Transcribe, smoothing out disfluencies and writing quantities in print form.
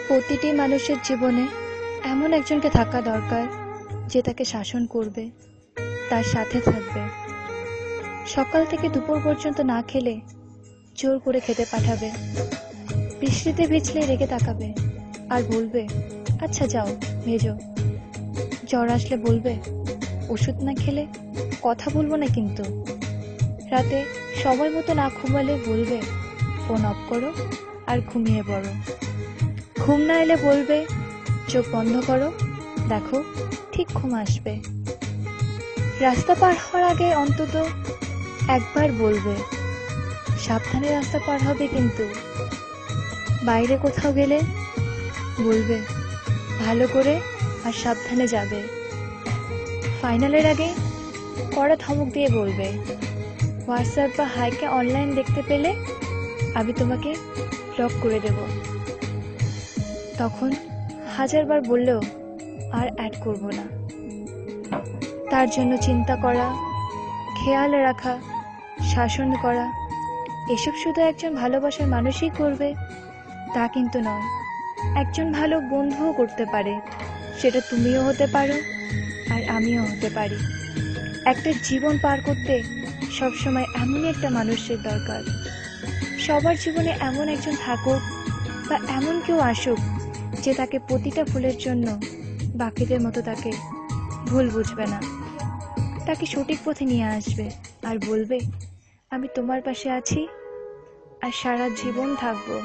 প্রতিটি মানুষের জীবনে এমন একজনকে থাকা দরকার যে তাকে শাসন করবে, তার সাথে থাকবে। সকাল থেকে দুপুর পর্যন্ত না খেলে জোর করে খেতে পাঠাবে, বৃষ্টিতে ভিজলে রেগে তাকাবে আর বলবে আচ্ছা যাও ভেজো। জ্বর আসলে বলবে ওষুধ না খেলে কথা বলবো না কিন্তু। রাতে সময় মতো না ঘুমালে বলবে ফোন অফ করো আর ঘুমিয়ে পড়ো। ঘুম না এলে বলবে চোখ বন্ধ করো, দেখো ঠিক ঘুম আসবে। রাস্তা পার হওয়ার আগে অন্তত একবার বলবে সাবধানে রাস্তা পার হবে কিন্তু। বাইরে কোথাও গেলে বলবে ভালো করে আর সাবধানে যাবে। ফাইনালের আগে কড়া ধমক দিয়ে বলবে হোয়াটসঅ্যাপ বা হাইকে অনলাইন দেখতে পেলে আমি তোমাকে ব্লক করে দেব। তখন হাজারবার বললেও আর অ্যাড করব না। তার জন্য চিন্তা করা, খেয়াল রাখা, শাসন করা, এসব শুধু একজন ভালোবাসার মানুষই করবে তা কিন্তু নয়। একজন ভালো বন্ধুও করতে পারে, সেটা তুমিও হতে পারো আর আমিও হতে পারি। একটা জীবন পার করতে সবসময় এমনই একটা মানুষের দরকার। সবার জীবনে এমন একজন থাকুক বা এমন কেউ আসুক যে তাকে প্রতিটা ভুলের জন্য বাকিদের মতো তাকে ভুল বুঝবে না, তাকে সঠিক পথে নিয়ে আসবে আর বলবে আমি তোমার পাশে আছি আর সারা জীবন থাকবো।